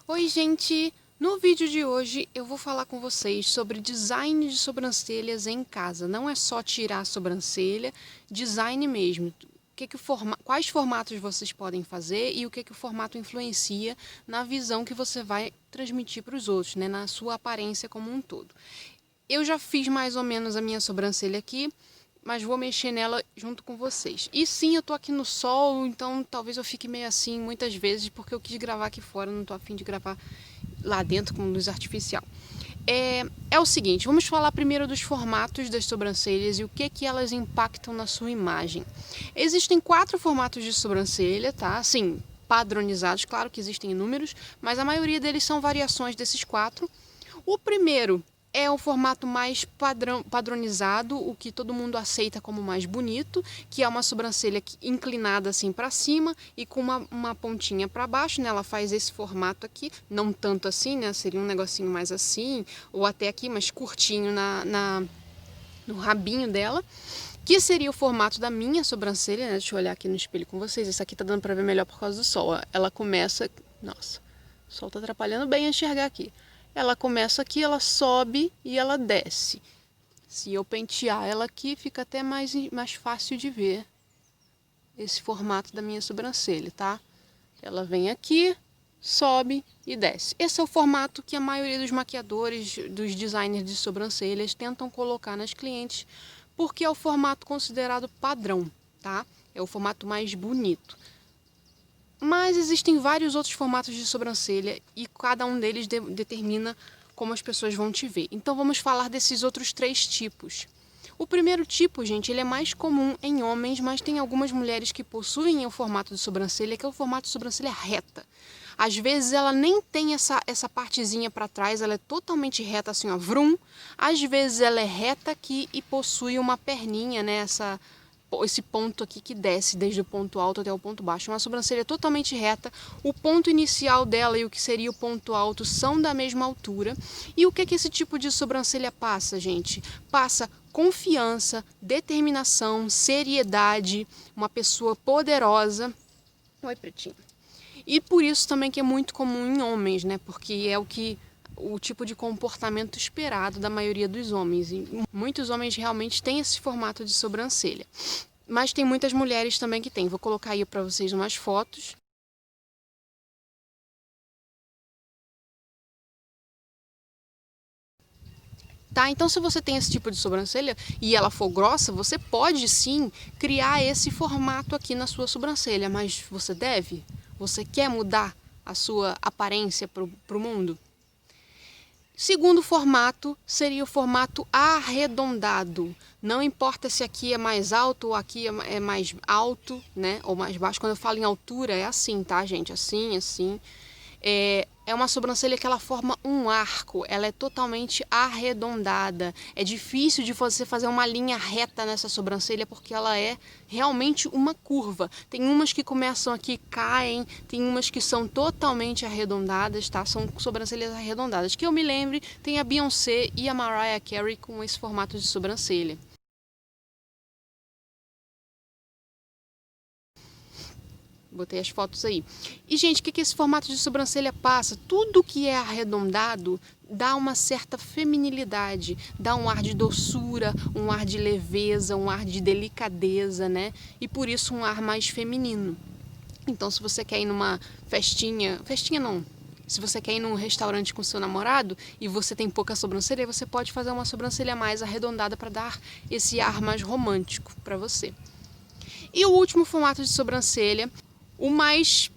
Oi, gente! No vídeo de hoje eu vou falar com vocês sobre design de sobrancelhas em casa. Não é só tirar a sobrancelha, design mesmo. Quais formatos vocês podem fazer e o que o formato influencia na visão que você vai transmitir para os outros, né? Na sua aparência como um todo. Eu já fiz mais ou menos a minha sobrancelha aqui, mas vou mexer nela junto com vocês. E sim, eu tô aqui no sol, então talvez eu fique meio assim muitas vezes, porque eu quis gravar aqui fora, não tô a fim de gravar lá dentro com luz artificial. É o seguinte, vamos falar primeiro dos formatos das sobrancelhas e o que elas impactam na sua imagem. Existem 4 formatos de sobrancelha, tá? Assim, padronizados, claro que existem inúmeros, mas a maioria deles são variações desses 4. O primeiro é o formato mais padronizado, o que todo mundo aceita como mais bonito, que é uma sobrancelha inclinada assim para cima e com uma pontinha para baixo, né? Ela faz esse formato aqui, não tanto assim, né? Seria um negocinho mais assim, ou até aqui, mas curtinho no rabinho dela, que seria o formato da minha sobrancelha, né? Deixa eu olhar aqui no espelho com vocês, essa aqui tá dando para ver melhor por causa do sol. Ela começa, nossa, o sol tá atrapalhando bem a enxergar aqui. Ela começa aqui, ela sobe e ela desce. Se eu pentear ela aqui, fica até mais fácil de ver esse formato da minha sobrancelha, tá? Ela vem aqui, sobe e desce. Esse é o formato que a maioria dos maquiadores, dos designers de sobrancelhas tentam colocar nas clientes, porque é o formato considerado padrão, tá? É o formato mais bonito. Mas existem vários outros formatos de sobrancelha e cada um deles determina como as pessoas vão te ver. Então vamos falar desses outros 3 tipos. O primeiro tipo, gente, ele é mais comum em homens, mas tem algumas mulheres que possuem o formato de sobrancelha, que é o formato de sobrancelha reta. Às vezes ela nem tem essa partezinha para trás, ela é totalmente reta assim, ó, vrum. Às vezes ela é reta aqui e possui uma perninha, né, esse ponto aqui que desce desde o ponto alto até o ponto baixo. Uma sobrancelha totalmente reta. O ponto inicial dela e o que seria o ponto alto são da mesma altura. E o que esse tipo de sobrancelha passa, gente? Passa confiança, determinação, seriedade, uma pessoa poderosa. Oi, pretinho. E por isso também que é muito comum em homens, né? Porque é o tipo de comportamento esperado da maioria dos homens. E muitos homens realmente têm esse formato de sobrancelha. Mas tem muitas mulheres também que têm. Vou colocar aí para vocês umas fotos. Tá? Então, se você tem esse tipo de sobrancelha e ela for grossa, você pode sim criar esse formato aqui na sua sobrancelha. Mas você deve? Você quer mudar a sua aparência para o mundo? Segundo formato seria o formato arredondado. Não importa se aqui é mais alto ou aqui é mais alto, né? Ou mais baixo. Quando eu falo em altura é assim, tá, gente? Assim, assim. É uma sobrancelha que ela forma um arco, ela é totalmente arredondada. É difícil de você fazer uma linha reta nessa sobrancelha porque ela é realmente uma curva. Tem umas que começam aqui, caem, tem umas que são totalmente arredondadas, tá? São sobrancelhas arredondadas. Que eu me lembre, tem a Beyoncé e a Mariah Carey com esse formato de sobrancelha. Botei as fotos aí. E, gente, o que esse formato de sobrancelha passa? Tudo que é arredondado dá uma certa feminilidade, dá um ar de doçura, um ar de leveza, um ar de delicadeza, né? E por isso um ar mais feminino. Então, se você quer ir numa festinha não, se você quer ir num restaurante com seu namorado e você tem pouca sobrancelha, você pode fazer uma sobrancelha mais arredondada para dar esse ar mais romântico para você. E o último formato de sobrancelha, o mais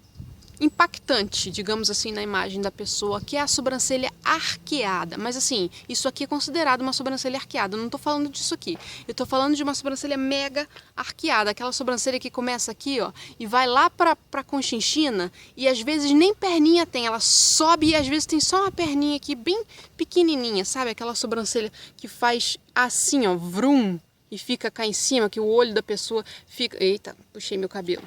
impactante, digamos assim, na imagem da pessoa, que é a sobrancelha arqueada. Mas assim, isso aqui é considerado uma sobrancelha arqueada. Eu não tô falando disso aqui. Eu tô falando de uma sobrancelha mega arqueada, aquela sobrancelha que começa aqui, ó, e vai lá pra conchinchina e às vezes nem perninha tem, ela sobe e às vezes tem só uma perninha aqui bem pequenininha, sabe? Aquela sobrancelha que faz assim, ó, vrum, e fica cá em cima, que o olho da pessoa fica... Eita, puxei meu cabelo.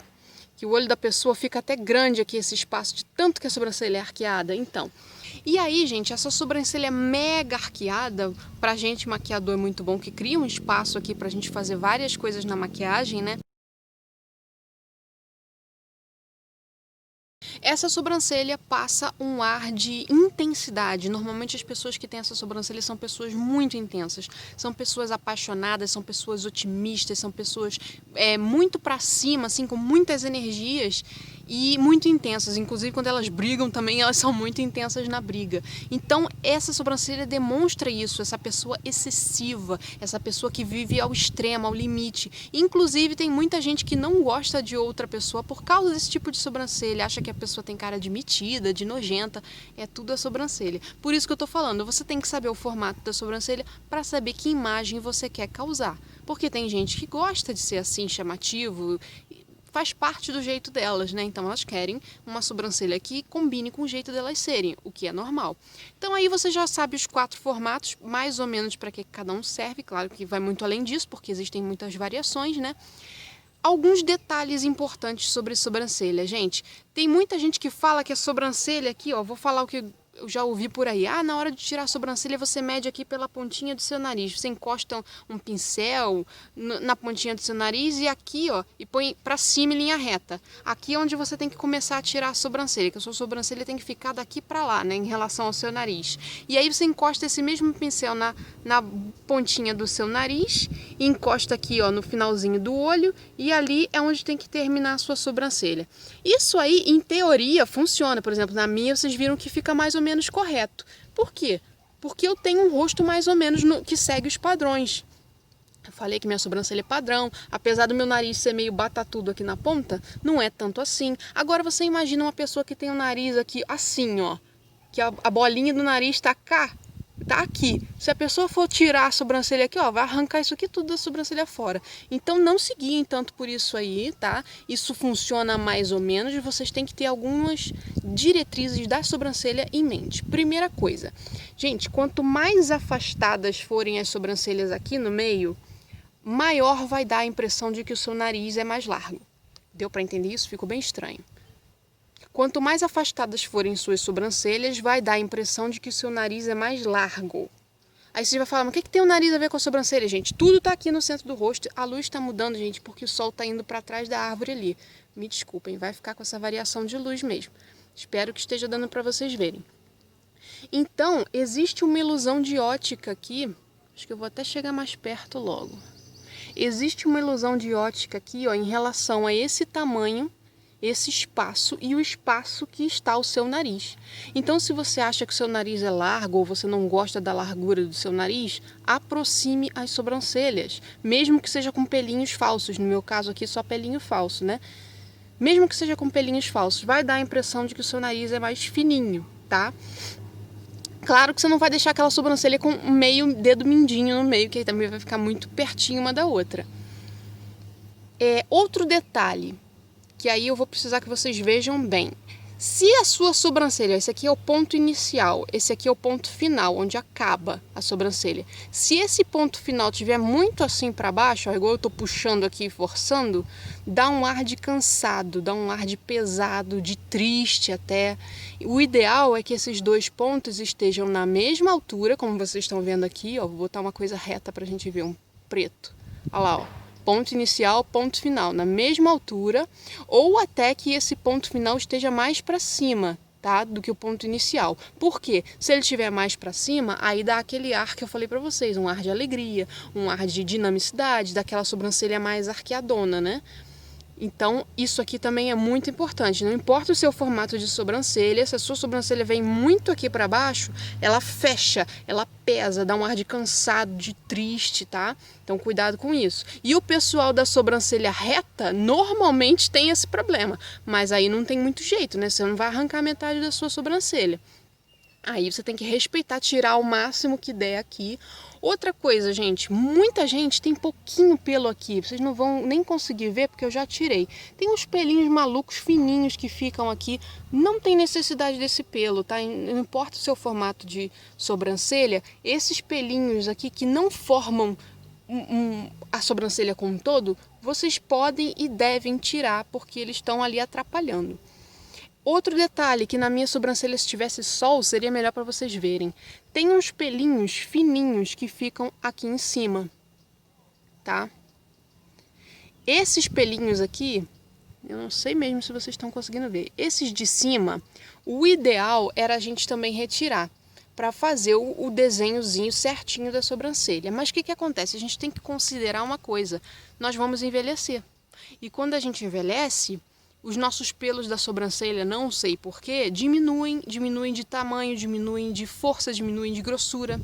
Que o olho da pessoa fica até grande aqui, esse espaço, de tanto que a sobrancelha é arqueada. Então, e aí, gente, essa sobrancelha mega arqueada, pra gente maquiador é muito bom, que cria um espaço aqui pra gente fazer várias coisas na maquiagem, né? Essa sobrancelha passa um ar de intensidade. Normalmente as pessoas que têm essa sobrancelha são pessoas muito intensas, são pessoas apaixonadas, são pessoas otimistas, são pessoas muito pra cima, assim, com muitas energias e muito intensas. Inclusive quando elas brigam também, elas são muito intensas na briga. Então essa sobrancelha demonstra isso, essa pessoa excessiva, essa pessoa que vive ao extremo, ao limite. Inclusive tem muita gente que não gosta de outra pessoa por causa desse tipo de sobrancelha, acha que a pessoa tem cara de metida, de nojenta, é tudo a sobrancelha. Por isso que eu tô falando, você tem que saber o formato da sobrancelha para saber que imagem você quer causar. Porque tem gente que gosta de ser assim, chamativo, faz parte do jeito delas, né? Então elas querem uma sobrancelha que combine com o jeito delas serem, o que é normal. Então aí você já sabe os 4 formatos, mais ou menos para que cada um serve. Claro que vai muito além disso, porque existem muitas variações, né? Alguns detalhes importantes sobre sobrancelha, gente. Tem muita gente que fala que a sobrancelha aqui, ó, vou falar o que eu já ouvi por aí. Na hora de tirar a sobrancelha, você mede aqui pela pontinha do seu nariz. Você encosta um pincel na pontinha do seu nariz e aqui, ó, e põe pra cima em linha reta. Aqui é onde você tem que começar a tirar a sobrancelha, que a sua sobrancelha tem que ficar daqui pra lá, né, em relação ao seu nariz. E aí você encosta esse mesmo pincel na pontinha do seu nariz e encosta aqui, ó, no finalzinho do olho, e ali é onde tem que terminar a sua sobrancelha. Isso aí, em teoria, funciona. Por exemplo, na minha, vocês viram que fica mais ou menos correto. Por quê? Porque eu tenho um rosto mais ou menos que segue os padrões. Eu falei que minha sobrancelha é padrão, apesar do meu nariz ser meio batatudo aqui na ponta, não é tanto assim. Agora você imagina uma pessoa que tem o nariz aqui assim, ó, que a bolinha do nariz tá cá, tá aqui. Se a pessoa for tirar a sobrancelha aqui, ó, vai arrancar isso aqui tudo da sobrancelha fora. Então não se guiem tanto por isso aí, tá? Isso funciona mais ou menos, e vocês têm que ter algumas diretrizes da sobrancelha em mente. Primeira coisa, gente, quanto mais afastadas forem as sobrancelhas aqui no meio, maior vai dar a impressão de que o seu nariz é mais largo. Deu para entender isso? Ficou bem estranho. Quanto mais afastadas forem suas sobrancelhas, vai dar a impressão de que o seu nariz é mais largo. Aí você vai falar, mas o que tem o nariz a ver com a sobrancelha, gente? Tudo está aqui no centro do rosto. A luz está mudando, gente, porque o sol está indo para trás da árvore ali. Me desculpem, vai ficar com essa variação de luz mesmo. Espero que esteja dando para vocês verem. Então, existe uma ilusão de ótica aqui. Acho que eu vou até chegar mais perto logo. Existe uma ilusão de ótica aqui, ó, em relação a esse tamanho, esse espaço e o espaço que está o seu nariz. Então, se você acha que o seu nariz é largo ou você não gosta da largura do seu nariz, aproxime as sobrancelhas, mesmo que seja com pelinhos falsos. No meu caso aqui, só pelinho falso, né? Mesmo que seja com pelinhos falsos, vai dar a impressão de que o seu nariz é mais fininho, tá? Claro que você não vai deixar aquela sobrancelha com meio dedo mindinho no meio, que aí também vai ficar muito pertinho uma da outra. Outro detalhe, que aí eu vou precisar que vocês vejam bem. Se a sua sobrancelha, esse aqui é o ponto inicial, esse aqui é o ponto final, onde acaba a sobrancelha. Se esse ponto final estiver muito assim para baixo, ó, igual eu estou puxando aqui e forçando, dá um ar de cansado, dá um ar de pesado, de triste até. O ideal é que esses 2 pontos estejam na mesma altura, como vocês estão vendo aqui, ó, vou botar uma coisa reta para a gente ver, um preto. Olha lá, ó. Ponto inicial, ponto final, na mesma altura, ou até que esse ponto final esteja mais para cima, tá? Do que o ponto inicial. Por quê? Se ele estiver mais para cima, aí dá aquele ar que eu falei para vocês, um ar de alegria, um ar de dinamicidade, daquela sobrancelha mais arqueadona, né? Então, isso aqui também é muito importante. Não importa o seu formato de sobrancelha, se a sua sobrancelha vem muito aqui para baixo, ela fecha, ela pesa, dá um ar de cansado, de triste, tá? Então, cuidado com isso. E o pessoal da sobrancelha reta, normalmente tem esse problema. Mas aí não tem muito jeito, né? Você não vai arrancar metade da sua sobrancelha. Aí você tem que respeitar, tirar o máximo que der aqui. Outra coisa, gente, muita gente tem pouquinho pelo aqui. Vocês não vão nem conseguir ver porque eu já tirei. Tem uns pelinhos malucos fininhos que ficam aqui. Não tem necessidade desse pelo, tá? Não importa o seu formato de sobrancelha. Esses pelinhos aqui que não formam a sobrancelha como um todo, vocês podem e devem tirar porque eles estão ali atrapalhando. Outro detalhe, que na minha sobrancelha se tivesse sol, seria melhor para vocês verem. Tem uns pelinhos fininhos que ficam aqui em cima, tá? Esses pelinhos aqui, Eu não sei mesmo se vocês estão conseguindo ver. Esses de cima, o ideal era a gente também retirar para fazer o desenhozinho certinho da sobrancelha. Mas o que acontece? A gente tem que considerar uma coisa. Nós vamos envelhecer. E quando a gente envelhece, os nossos pelos da sobrancelha, não sei porquê, diminuem de tamanho, diminuem de força, diminuem de grossura.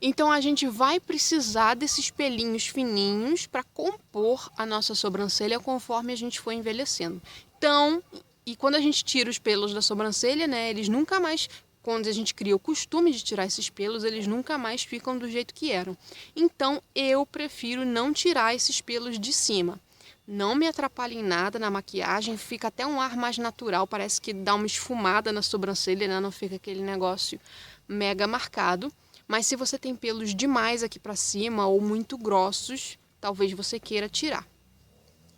Então a gente vai precisar desses pelinhos fininhos para compor a nossa sobrancelha conforme a gente for envelhecendo. Então, e quando a gente tira os pelos da sobrancelha, né, eles nunca mais, quando a gente cria o costume de tirar esses pelos, eles nunca mais ficam do jeito que eram. Então eu prefiro não tirar esses pelos de cima. Não me atrapalha em nada na maquiagem, fica até um ar mais natural, parece que dá uma esfumada na sobrancelha, né? Não fica aquele negócio mega marcado. Mas se você tem pelos demais aqui pra cima ou muito grossos, talvez você queira tirar,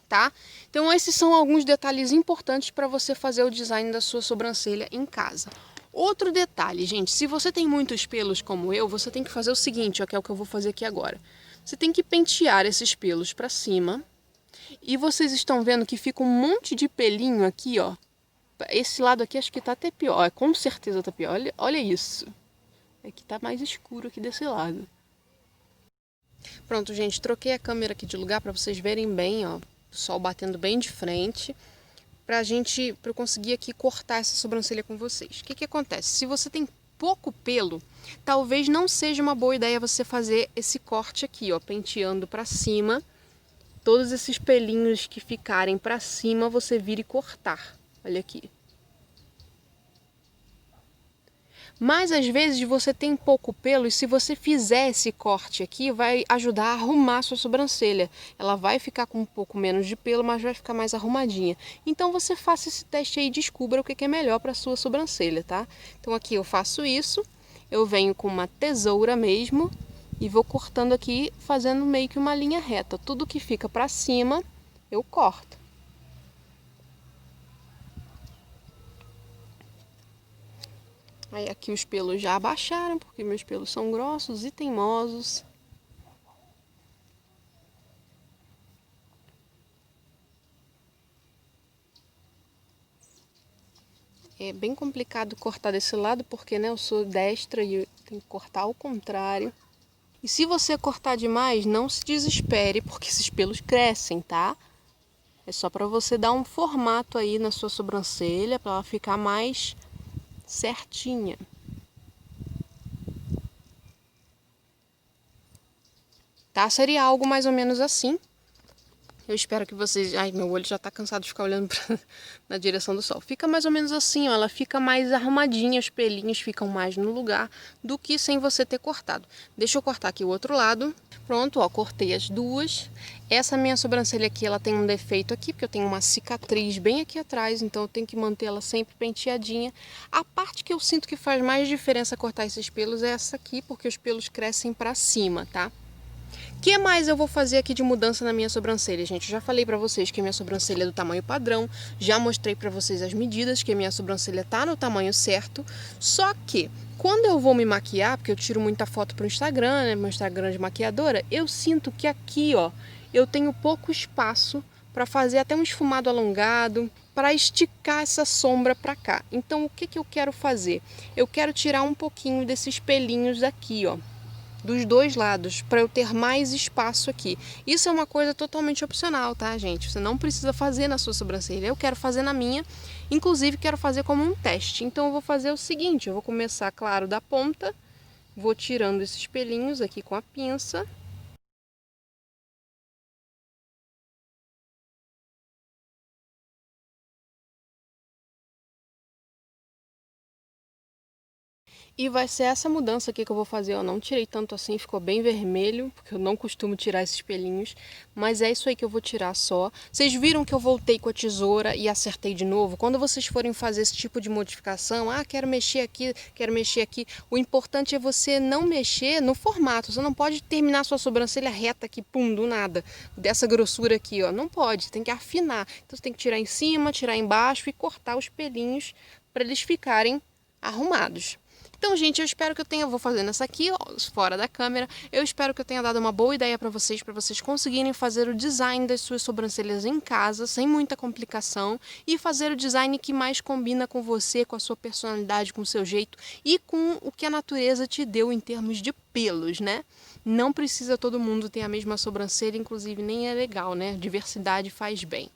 tá? Então esses são alguns detalhes importantes para você fazer o design da sua sobrancelha em casa. Outro detalhe, gente, se você tem muitos pelos como eu, você tem que fazer o seguinte, ó, que é o que eu vou fazer aqui agora. Você tem que pentear esses pelos para cima. E vocês estão vendo que fica um monte de pelinho aqui, ó. Esse lado aqui acho que tá até pior. Com certeza tá pior. Olha isso. É que tá mais escuro aqui desse lado. Pronto, gente. Troquei a câmera aqui de lugar para vocês verem bem, ó. O sol batendo bem de frente. Pra eu conseguir aqui cortar essa sobrancelha com vocês. O que acontece? Se você tem pouco pelo, talvez não seja uma boa ideia você fazer esse corte aqui, ó. Penteando pra cima. Todos esses pelinhos que ficarem para cima, você vira e cortar. Olha aqui. Mas às vezes você tem pouco pelo e se você fizer esse corte aqui, vai ajudar a arrumar a sua sobrancelha. Ela vai ficar com um pouco menos de pelo, mas vai ficar mais arrumadinha. Então você faça esse teste aí e descubra o que é melhor para a sua sobrancelha, tá? Então aqui eu faço isso, eu venho com uma tesoura mesmo. E vou cortando aqui, fazendo meio que uma linha reta. Tudo que fica pra cima, eu corto. Aí aqui os pelos já abaixaram, porque meus pelos são grossos e teimosos. É bem complicado cortar desse lado, porque né, eu sou destra e eu tenho que cortar ao contrário. E se você cortar demais, não se desespere, porque esses pelos crescem, tá? É só para você dar um formato aí na sua sobrancelha, para ela ficar mais certinha. Tá? Seria algo mais ou menos assim. Eu espero que vocês... Ai, meu olho já tá cansado de ficar olhando na direção do sol. Fica mais ou menos assim, ó. Ela fica mais arrumadinha, os pelinhos ficam mais no lugar do que sem você ter cortado. Deixa eu cortar aqui o outro lado. Pronto, ó, cortei as duas. Essa minha sobrancelha aqui, ela tem um defeito aqui, porque eu tenho uma cicatriz bem aqui atrás, então eu tenho que manter ela sempre penteadinha. A parte que eu sinto que faz mais diferença cortar esses pelos é essa aqui, porque os pelos crescem pra cima, tá? O que mais eu vou fazer aqui de mudança na minha sobrancelha, gente? Eu já falei pra vocês que a minha sobrancelha é do tamanho padrão, já mostrei pra vocês as medidas, que a minha sobrancelha tá no tamanho certo, só que quando eu vou me maquiar, porque eu tiro muita foto pro Instagram, né, meu Instagram de maquiadora, eu sinto que aqui, ó, eu tenho pouco espaço pra fazer até um esfumado alongado, para esticar essa sombra pra cá. Então, o que eu quero fazer? Eu quero tirar um pouquinho desses pelinhos aqui, ó, dos dois lados, para eu ter mais espaço aqui. Isso é uma coisa totalmente opcional, tá, gente? Você não precisa fazer na sua sobrancelha. Eu quero fazer na minha, inclusive quero fazer como um teste. Então eu vou fazer o seguinte, eu vou começar, claro, da ponta, vou tirando esses pelinhos aqui com a pinça. E vai ser essa mudança aqui que eu vou fazer. Eu não tirei tanto assim, ficou bem vermelho, porque eu não costumo tirar esses pelinhos. Mas é isso aí que eu vou tirar só. Vocês viram que eu voltei com a tesoura e acertei de novo? Quando vocês forem fazer esse tipo de modificação, quero mexer aqui, quero mexer aqui. O importante é você não mexer no formato. Você não pode terminar sua sobrancelha reta aqui, pum, do nada. Dessa grossura aqui, ó. Não pode, tem que afinar. Então você tem que tirar em cima, tirar embaixo e cortar os pelinhos para eles ficarem arrumados. Então, gente, eu espero que eu tenha, vou fazendo essa aqui, ó, fora da câmera, eu espero que eu tenha dado uma boa ideia para vocês conseguirem fazer o design das suas sobrancelhas em casa, sem muita complicação, e fazer o design que mais combina com você, com a sua personalidade, com o seu jeito e com o que a natureza te deu em termos de pelos, né? Não precisa todo mundo ter a mesma sobrancelha, inclusive nem é legal, né? Diversidade faz bem.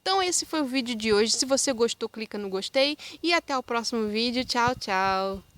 Então esse foi o vídeo de hoje. Se você gostou, clica no gostei e até o próximo vídeo. Tchau, tchau!